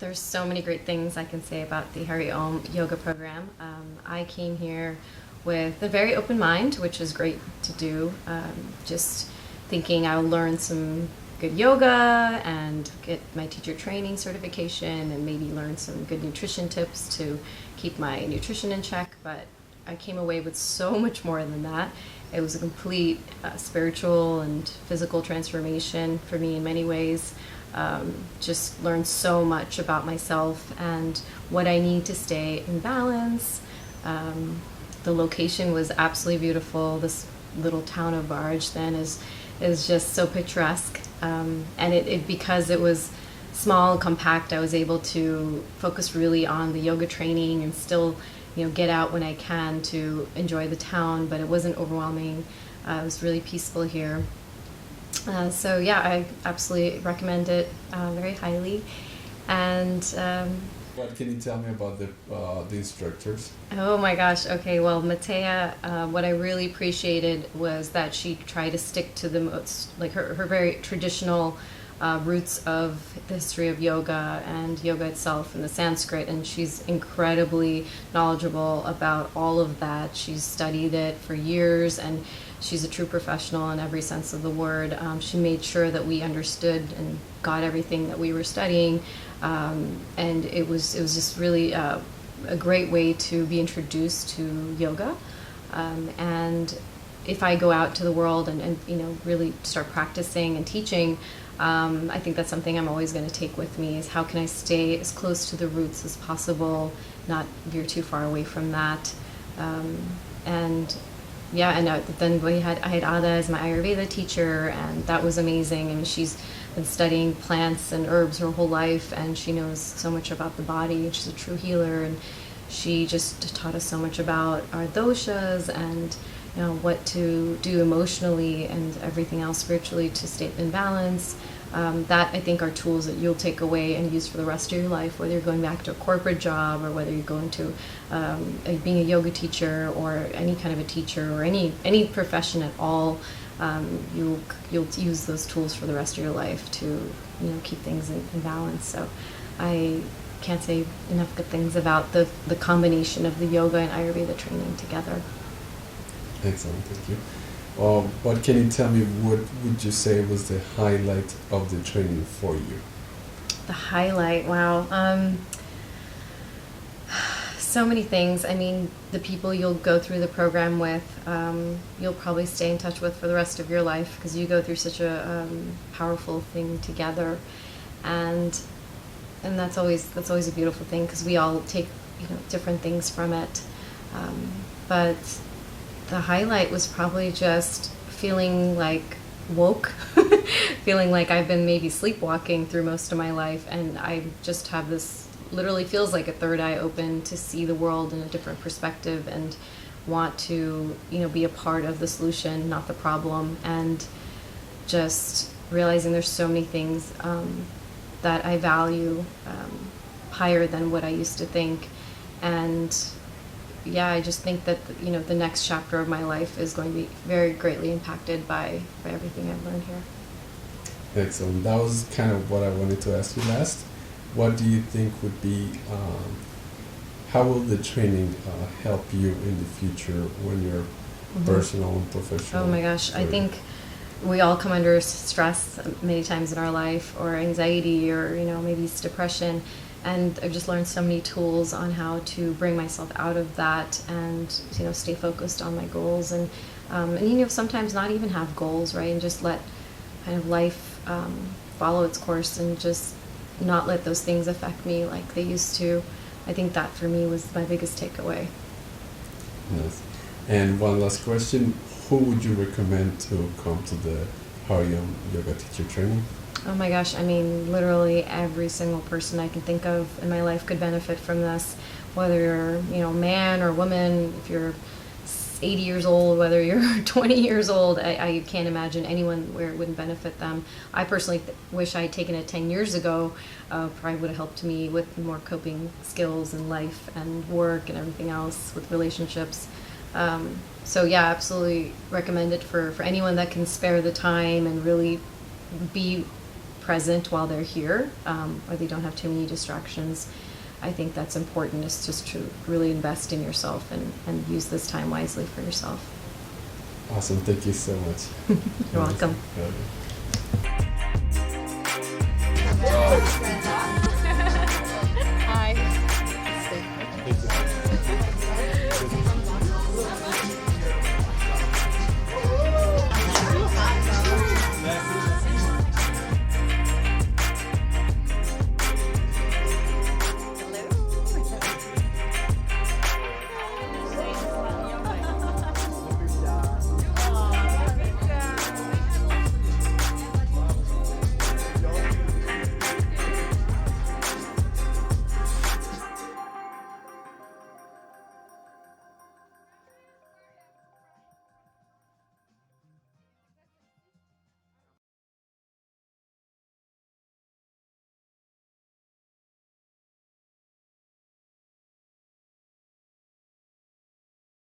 there's so many great things I can say about the Hari Om yoga program. I came here with a very open mind, which is great to do. Just thinking I'll learn some good yoga and get my teacher training certification and maybe learn some good nutrition tips to keep my nutrition in check. But I came away with so much more than that. It was a complete spiritual and physical transformation for me in many ways. Just learned so much about myself and what I need to stay in balance. The location was absolutely beautiful. This little town of Barge then is just so picturesque. And it because it was small, compact, I was able to focus really on the yoga training and still, get out when I can to enjoy the town, but it wasn't overwhelming. It was really peaceful here. So yeah, I absolutely recommend it very highly. And What can you tell me about the instructors? oh my gosh, okay, well, Matea, what I really appreciated was that she tried to stick to the most, like her very traditional roots of the history of yoga and yoga itself and the Sanskrit, and she's incredibly knowledgeable about all of that. She's studied it for years, and she's a true professional in every sense of the word. She made sure that we understood and got everything that we were studying, and it was just really a great way to be introduced to yoga. And if I go out to the world and really start practicing and teaching, I think that's something I'm always going to take with me, is how can I stay as close to the roots as possible, not veer too far away from that. And yeah, and then I had Ada as my Ayurveda teacher, and that was amazing. I mean, she's been studying plants and herbs her whole life, and she knows so much about the body, and she's a true healer, and she just taught us so much about our doshas and what to do emotionally and everything else spiritually to stay in balance. That, I think, are tools that you'll take away and use for the rest of your life, whether you're going back to a corporate job or whether you're going to being a yoga teacher or any kind of a teacher or any profession at all. You'll use those tools for the rest of your life to keep things in balance. So I can't say enough good things about the combination of the yoga and Ayurveda training together. Excellent, thank you. What can you tell me, what would you say was the highlight of the training for you? The highlight, wow. So many things. I mean, the people you'll go through the program with, you'll probably stay in touch with for the rest of your life, because you go through such a powerful thing together, and that's always a beautiful thing, because we all take different things from it. But the highlight was probably just feeling like woke, feeling like I've been maybe sleepwalking through most of my life, and I just have this, literally feels like a third eye open to see the world in a different perspective and want to be a part of the solution, not the problem, and just realizing there's so many things that I value higher than what I used to think. And yeah, I just think that the next chapter of my life is going to be very greatly impacted by everything I've learned here. Excellent. That was kind of what I wanted to ask you last. What do you think would be, how will the training help you in the future when you're personal and professional? Oh my gosh, I think we all come under stress many times in our life, or anxiety, or maybe it's depression. And I've just learned so many tools on how to bring myself out of that and stay focused on my goals, and sometimes not even have goals, right? And just let kind of life follow its course and just not let those things affect me like they used to. I think that for me was my biggest takeaway. Yes. And one last question: who would you recommend to come to the Hari Om Yoga Teacher Training? Oh my gosh, I mean, literally every single person I can think of in my life could benefit from this, whether you're, man or woman, if you're 80 years old, whether you're 20 years old, I can't imagine anyone where it wouldn't benefit them. I personally wish I had taken it 10 years ago. Probably would have helped me with more coping skills in life and work and everything else with relationships. So yeah, absolutely recommend it for anyone that can spare the time and really be present while they're here, or they don't have too many distractions. I think that's important, is just to really invest in yourself and use this time wisely for yourself. Awesome. Thank you so much. You're welcome. Okay.